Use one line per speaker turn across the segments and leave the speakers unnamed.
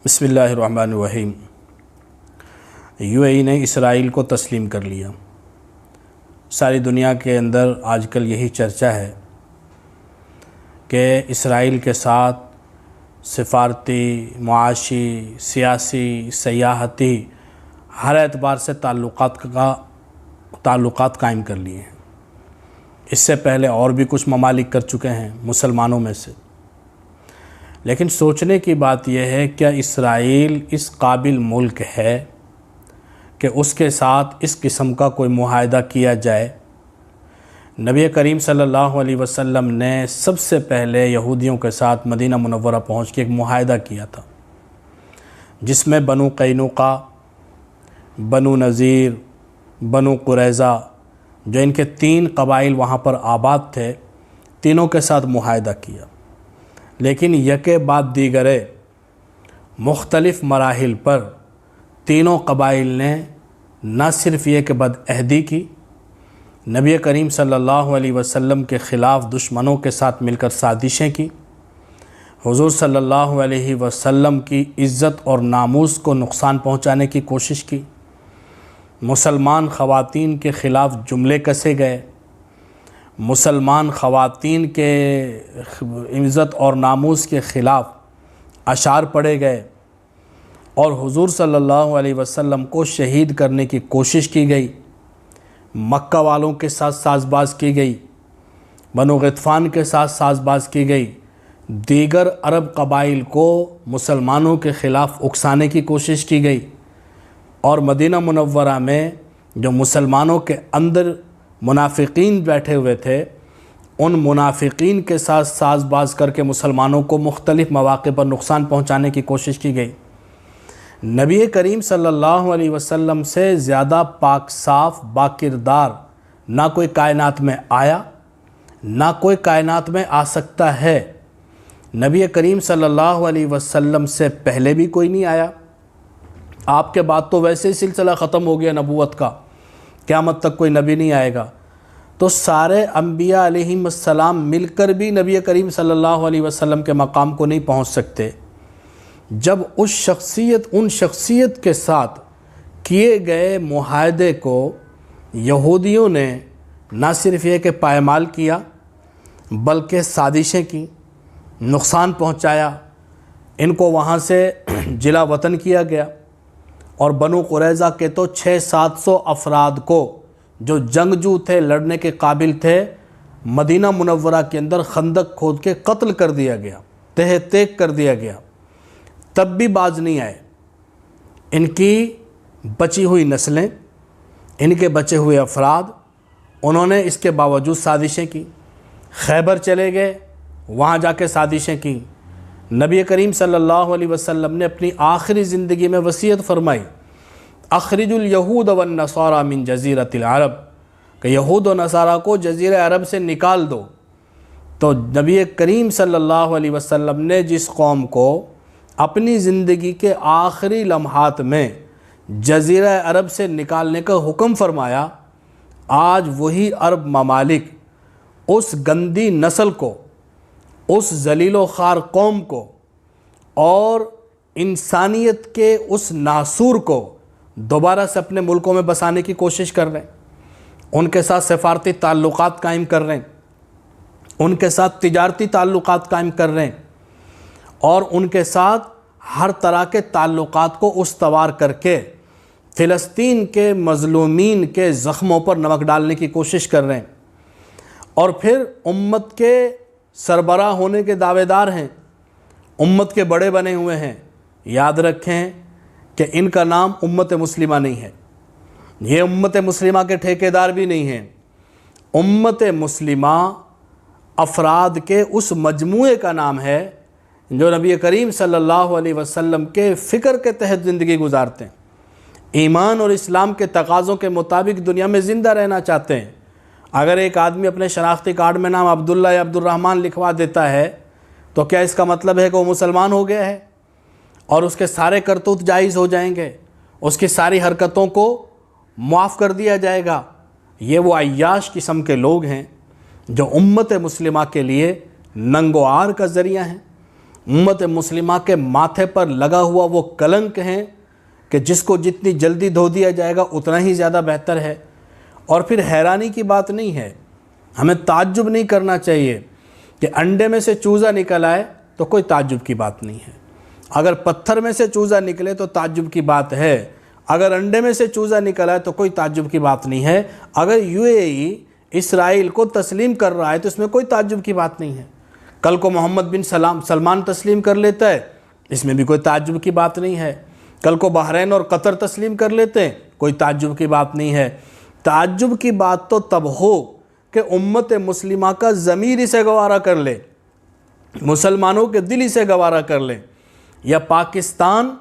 بسم اللہ الرحمن الرحیم۔ یو اے ای نے اسرائیل کو تسلیم کر لیا۔ ساری دنیا کے اندر آج کل یہی چرچا ہے کہ اسرائیل کے ساتھ سفارتی، معاشی، سیاسی، سیاحتی ہر اعتبار سے تعلقات قائم کر لیے ہیں۔ اس سے پہلے اور بھی کچھ ممالک کر چکے ہیں مسلمانوں میں سے، لیکن سوچنے کی بات یہ ہے کیا اسرائیل اس قابل ملک ہے کہ اس کے ساتھ اس قسم کا کوئی معاہدہ کیا جائے؟ نبی کریم صلی اللہ علیہ وسلم نے سب سے پہلے یہودیوں کے ساتھ مدینہ منورہ پہنچ کے ایک معاہدہ کیا تھا، جس میں بنو قینقاع، بنو نذیر، بنو قریظہ، جو ان کے 3 قبائل وہاں پر آباد تھے، تینوں کے ساتھ معاہدہ کیا۔ لیکن یکے بعد دیگرے مختلف مراحل پر تینوں قبائل نے نہ صرف یہ کہ بدعہدی کی، نبی کریم صلی اللہ علیہ وسلم کے خلاف دشمنوں کے ساتھ مل کر سازشیں کی، حضور صلی اللہ علیہ وسلم کی عزت اور ناموس کو نقصان پہنچانے کی کوشش کی، مسلمان خواتین کے خلاف جملے کسے گئے، مسلمان خواتین کے عزت اور ناموس کے خلاف اشعار پڑھے گئے، اور حضور صلی اللہ علیہ وسلم کو شہید کرنے کی کوشش کی گئی، مکہ والوں کے ساتھ ساز باز کی گئی، بنو غطفان کے ساتھ ساز باز کی گئی، دیگر عرب قبائل کو مسلمانوں کے خلاف اکسانے کی کوشش کی گئی، اور مدینہ منورہ میں جو مسلمانوں کے اندر منافقین بیٹھے ہوئے تھے، ان منافقین کے ساتھ ساز باز کر کے مسلمانوں کو مختلف مواقع پر نقصان پہنچانے کی کوشش کی گئی۔ نبی کریم صلی اللہ علیہ وسلم سے زیادہ پاک صاف با کردار نہ کوئی کائنات میں آیا، نہ کوئی کائنات میں آ سکتا ہے۔ نبی کریم صلی اللہ علیہ وسلم سے پہلے بھی کوئی نہیں آیا، آپ کے بعد تو ویسے ہی سلسلہ ختم ہو گیا نبوت کا، قیامت تک کوئی نبی نہیں آئے گا، تو سارے انبیاء علیہم السلام مل کر بھی نبی کریم صلی اللہ علیہ وسلم کے مقام کو نہیں پہنچ سکتے۔ جب ان شخصیت کے ساتھ کیے گئے معاہدے کو یہودیوں نے نہ صرف یہ کہ پائمال کیا بلکہ سازشیں کی، نقصان پہنچایا، ان کو وہاں سے جلا وطن کیا گیا، اور بنو قریظہ کے تو 600-700 افراد کو جو جنگجو تھے، لڑنے کے قابل تھے، مدینہ منورہ کے اندر خندق کھود کے قتل کر دیا گیا، تہہ تیگ کر دیا گیا، تب بھی باز نہیں آئے۔ ان کی بچی ہوئی نسلیں، ان کے بچے ہوئے افراد، انہوں نے اس کے باوجود سازشیں کی، خیبر چلے گئے، وہاں جا کے سازشیں کی۔ نبی کریم صلی اللہ علیہ وسلم نے اپنی آخری زندگی میں وصیت فرمائی، اخرج الیہود والنصارى من جزیرۃ العرب، کہ یہود و نصارہ کو جزیرہ عرب سے نکال دو۔ تو نبی کریم صلی اللہ علیہ وسلم نے جس قوم کو اپنی زندگی کے آخری لمحات میں جزیرہ عرب سے نکالنے کا حکم فرمایا، آج وہی عرب ممالک اس گندی نسل کو، اس ذلیل و خوار قوم کو اور انسانیت کے اس ناسور کو دوبارہ سے اپنے ملکوں میں بسانے کی کوشش کر رہے ہیں، ان کے ساتھ سفارتی تعلقات قائم کر رہے ہیں، ان کے ساتھ تجارتی تعلقات قائم کر رہے ہیں، اور ان کے ساتھ ہر طرح کے تعلقات کو استوار کر کے فلسطین کے مظلومین کے زخموں پر نمک ڈالنے کی کوشش کر رہے ہیں، اور پھر امت کے سربراہ ہونے کے دعوے دار ہیں، امت کے بڑے بنے ہوئے ہیں۔ یاد رکھیں کہ ان کا نام امت مسلمہ نہیں ہے، یہ امت مسلمہ کے ٹھیکیدار بھی نہیں ہیں۔ امت مسلمہ افراد کے اس مجموعے کا نام ہے جو نبی کریم صلی اللہ علیہ وسلم کے فکر کے تحت زندگی گزارتے ہیں، ایمان اور اسلام کے تقاضوں کے مطابق دنیا میں زندہ رہنا چاہتے ہیں۔ اگر ایک آدمی اپنے شناختی کارڈ میں نام عبداللہ یا عبد الرحمن لکھوا دیتا ہے تو کیا اس کا مطلب ہے کہ وہ مسلمان ہو گیا ہے اور اس کے سارے کرتوت جائز ہو جائیں گے، اس کی ساری حرکتوں کو معاف کر دیا جائے گا؟ یہ وہ عیاش قسم کے لوگ ہیں جو امت مسلمہ کے لیے ننگ و عار کا ذریعہ ہیں، امت مسلمہ کے ماتھے پر لگا ہوا وہ کلنک ہیں کہ جس کو جتنی جلدی دھو دیا جائے گا اتنا ہی زیادہ بہتر ہے۔ اور پھر حیرانی کی بات نہیں ہے، ہمیں تعجب نہیں کرنا چاہیے کہ انڈے میں سے چوزا نکل آئے تو کوئی تعجب کی بات نہیں ہے، اگر پتھر میں سے چوزا نکلے تو تعجب کی بات ہے، اگر انڈے میں سے چوزا نکل آئے تو کوئی تعجب کی بات نہیں ہے، اگر UAE اسرائیل کو تسلیم کر رہا ہے تو اس میں کوئی تعجب کی بات نہیں ہے، کل کو محمد بن سلمان تسلیم کر لیتا ہے اس میں بھی کوئی تعجب کی بات نہیں ہے، کل کو بحرین اور قطر تسلیم کر لیتے ہیں کوئی تعجب کی بات نہیں ہے۔ تعجب کی بات تو تب ہو کہ امت مسلمہ کا ضمیر اسے گوارا کر لے، مسلمانوں کے دل اسے گوارا کر لیں، یا پاکستان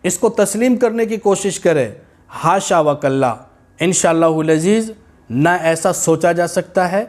اس کو تسلیم کرنے کی کوشش کرے۔ حاشا وکلا، انشاءاللہ العزیز نہ ایسا سوچا جا سکتا ہے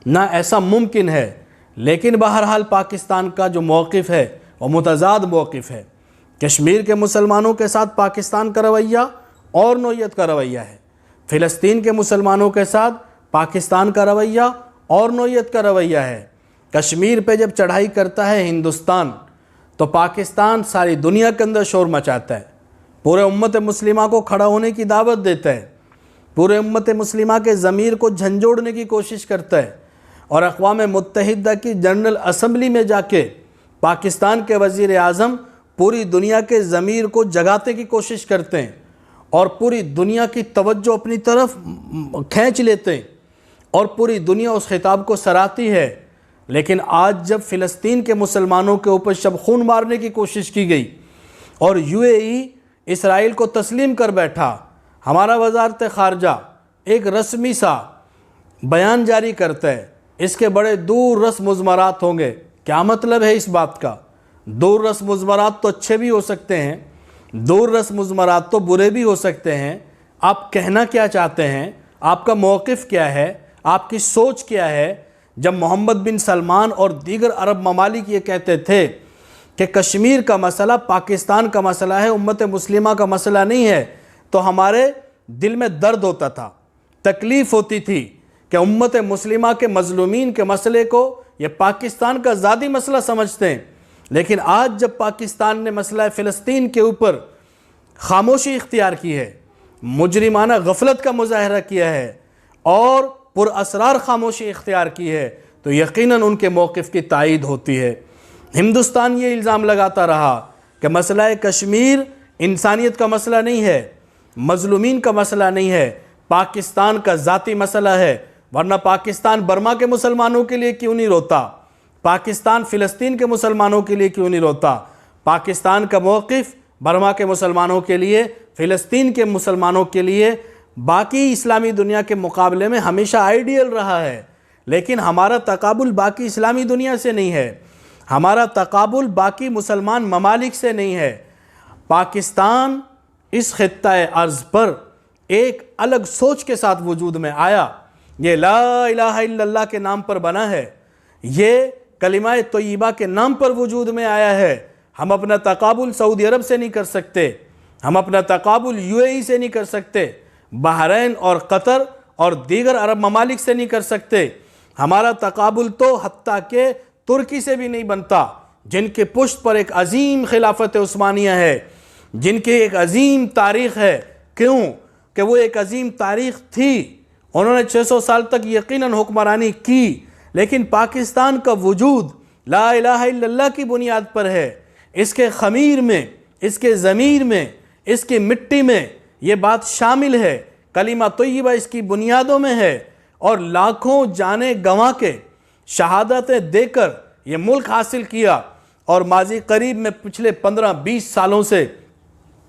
نہ ایسا ممکن ہے، لیکن بہرحال پاکستان کا جو موقف ہے وہ متضاد موقف ہے۔ کشمیر کے مسلمانوں کے ساتھ پاکستان کا رویہ اور نوعیت کا رویہ ہے، فلسطین کے مسلمانوں کے ساتھ پاکستان کا رویہ اور نوعیت کا رویہ ہے۔ کشمیر پہ جب چڑھائی کرتا ہے ہندوستان تو پاکستان ساری دنیا کے اندر شور مچاتا ہے، پورے امت مسلمہ کو کھڑا ہونے کی دعوت دیتا ہے، پورے امت مسلمہ کے ضمیر کو جھنجھوڑنے کی کوشش کرتا ہے، اور اقوام متحدہ کی جنرل اسمبلی میں جا کے پاکستان کے وزیر اعظم پوری دنیا کے ضمیر کو جگانے کی کوشش کرتے ہیں اور پوری دنیا کی توجہ اپنی طرف کھینچ لیتے ہیں اور پوری دنیا اس خطاب کو سراہتی ہے۔ لیکن آج جب فلسطین کے مسلمانوں کے اوپر شب خون مارنے کی کوشش کی گئی اور UAE اسرائیل کو تسلیم کر بیٹھا، ہمارا وزارت خارجہ ایک رسمی سا بیان جاری کرتا ہے، اس کے بڑے دور رس مضمرات ہوں گے۔ کیا مطلب ہے اس بات کا؟ دور رس مضمرات تو اچھے بھی ہو سکتے ہیں، دور رس مضمرات تو برے بھی ہو سکتے ہیں، آپ کہنا کیا چاہتے ہیں؟ آپ کا موقف کیا ہے؟ آپ کی سوچ کیا ہے؟ جب محمد بن سلمان اور دیگر عرب ممالک یہ کہتے تھے کہ کشمیر کا مسئلہ پاکستان کا مسئلہ ہے، امت مسلمہ کا مسئلہ نہیں ہے، تو ہمارے دل میں درد ہوتا تھا، تکلیف ہوتی تھی کہ امت مسلمہ کے مظلومین کے مسئلے کو یہ پاکستان کا ذاتی مسئلہ سمجھتے ہیں۔ لیکن آج جب پاکستان نے مسئلہ فلسطین کے اوپر خاموشی اختیار کی ہے، مجرمانہ غفلت کا مظاہرہ کیا ہے اور پر اسرار خاموشی اختیار کی ہے، تو یقیناً ان کے موقف کی تائید ہوتی ہے۔ ہندوستان یہ الزام لگاتا رہا کہ مسئلہ کشمیر انسانیت کا مسئلہ نہیں ہے، مظلومین کا مسئلہ نہیں ہے، پاکستان کا ذاتی مسئلہ ہے، ورنہ پاکستان برما کے مسلمانوں کے لیے کیوں نہیں روتا؟ پاکستان فلسطین کے مسلمانوں کے لیے کیوں نہیں روتا؟ پاکستان کا موقف برما کے مسلمانوں کے لیے، فلسطین کے مسلمانوں کے لیے، باقی اسلامی دنیا کے مقابلے میں ہمیشہ آئیڈیل رہا ہے، لیکن ہمارا تقابل باقی اسلامی دنیا سے نہیں ہے، ہمارا تقابل باقی مسلمان ممالک سے نہیں ہے۔ پاکستان اس خطہ ارض پر ایک الگ سوچ کے ساتھ وجود میں آیا، یہ لا الہ الا اللہ کے نام پر بنا ہے، یہ کلمہ طیبہ کے نام پر وجود میں آیا ہے۔ ہم اپنا تقابل سعودی عرب سے نہیں کر سکتے، ہم اپنا تقابل UAE سے نہیں کر سکتے، بحرین اور قطر اور دیگر عرب ممالک سے نہیں کر سکتے، ہمارا تقابل تو حتیٰ کہ ترکی سے بھی نہیں بنتا، جن کے پشت پر ایک عظیم خلافت عثمانیہ ہے، جن کی ایک عظیم تاریخ ہے۔ کیوں کہ وہ ایک عظیم تاریخ تھی، انہوں نے 600 سال تک یقیناً حکمرانی کی، لیکن پاکستان کا وجود لا الہ الا اللہ کی بنیاد پر ہے۔ اس کے خمیر میں، اس کے ضمیر میں، اس کی مٹی میں یہ بات شامل ہے، کلمہ طیبہ اس کی بنیادوں میں ہے، اور لاکھوں جانیں گنوا کے شہادتیں دے کر یہ ملک حاصل کیا، اور ماضی قریب میں پچھلے 15-20 سالوں سے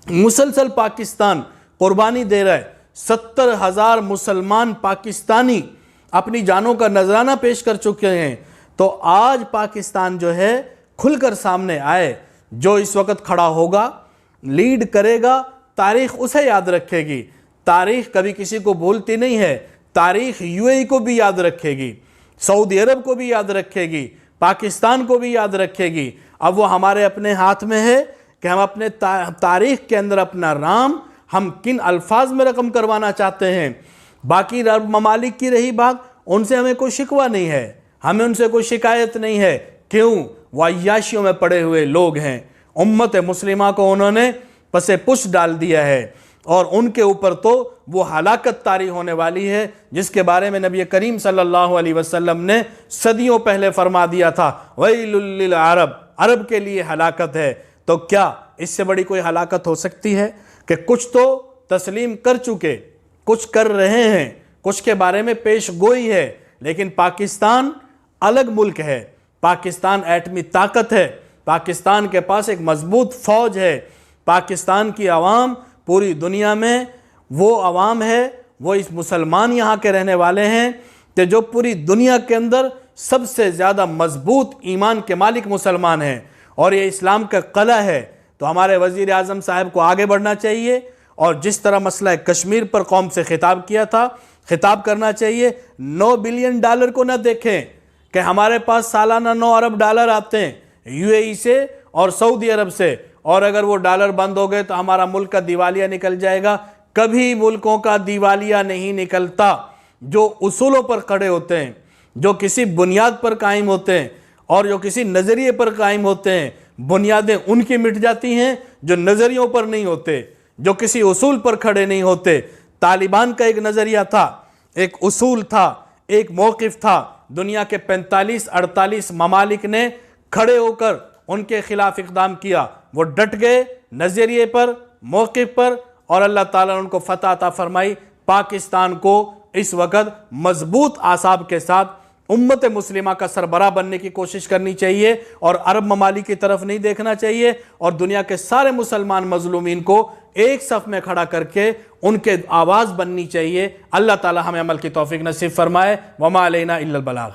مسلسل پاکستان قربانی دے رہا ہے۔ 70,000 مسلمان پاکستانی اپنی جانوں کا نذرانہ پیش کر چکے ہیں۔ تو آج پاکستان جو ہے کھل کر سامنے آئے، جو اس وقت کھڑا ہوگا، لیڈ کرے گا، تاریخ اسے یاد رکھے گی۔ تاریخ کبھی کسی کو بھولتی نہیں ہے، تاریخ UAE کو بھی یاد رکھے گی، سعودی عرب کو بھی یاد رکھے گی، پاکستان کو بھی یاد رکھے گی۔ اب وہ ہمارے اپنے ہاتھ میں ہے کہ ہم اپنے تاریخ کے اندر اپنا نام ہم کن الفاظ میں رقم کروانا چاہتے ہیں۔ باقی عرب ممالک کی رہی بات، ان سے ہمیں کوئی شکوہ نہیں ہے، ہمیں ان سے کوئی شکایت نہیں ہے۔ کیوں؟ وہ عیاشیوں میں پڑے ہوئے لوگ ہیں۔ امت مسلمہ کو انہوں نے پس پش ڈال دیا ہے، اور ان کے اوپر تو وہ ہلاکت طاری ہونے والی ہے جس کے بارے میں نبی کریم صلی اللہ علیہ وسلم نے صدیوں پہلے فرما دیا تھا، ویل للعرب، عرب کے لیے ہلاکت ہے۔ تو کیا اس سے بڑی کوئی ہلاکت ہو سکتی ہے کہ کچھ تو تسلیم کر چکے، کچھ کر رہے ہیں، کچھ کے بارے میں پیش گوئی ہے، لیکن پاکستان الگ ملک ہے، پاکستان ایٹمی طاقت ہے، پاکستان کے پاس ایک مضبوط فوج ہے، پاکستان کی عوام پوری دنیا میں وہ عوام ہے، وہ اس مسلمان یہاں کے رہنے والے ہیں کہ جو پوری دنیا کے اندر سب سے زیادہ مضبوط ایمان کے مالک مسلمان ہیں، اور یہ اسلام کا قلعہ ہے۔ تو ہمارے وزیر اعظم صاحب کو آگے بڑھنا چاہیے، اور جس طرح مسئلہ کشمیر پر قوم سے خطاب کیا تھا، خطاب کرنا چاہیے۔ $9 بلین کو نہ دیکھیں کہ ہمارے پاس سالانہ $9 ارب آتے ہیں UAE سے اور سعودی عرب سے، اور اگر وہ ڈالر بند ہو گئے تو ہمارا ملک کا دیوالیہ نکل جائے گا۔ کبھی ملکوں کا دیوالیہ نہیں نکلتا۔ جو اصولوں پر کھڑے ہوتے ہیں، جو کسی بنیاد پر قائم ہوتے ہیں، اور جو کسی نظریے پر قائم ہوتے ہیں، بنیادیں ان کی مٹ جاتی ہیں جو نظریوں پر نہیں ہوتے، جو کسی اصول پر کھڑے نہیں ہوتے۔ طالبان کا ایک نظریہ تھا، ایک اصول تھا، ایک موقف تھا، دنیا کے 45-48 ممالک نے کھڑے ہو کر ان کے خلاف اقدام کیا، وہ ڈٹ گئے نظریے پر، موقف پر، اور اللہ تعالیٰ نے ان کو فتح عطا فرمائی۔ پاکستان کو اس وقت مضبوط اعصاب کے ساتھ امت مسلمہ کا سربراہ بننے کی کوشش کرنی چاہیے، اور عرب ممالک کی طرف نہیں دیکھنا چاہیے، اور دنیا کے سارے مسلمان مظلومین کو ایک صف میں کھڑا کر کے ان کے آواز بننی چاہیے۔ اللہ تعالیٰ ہمیں عمل کی توفیق نصیب فرمائے۔ وما علینا الا البلاغ۔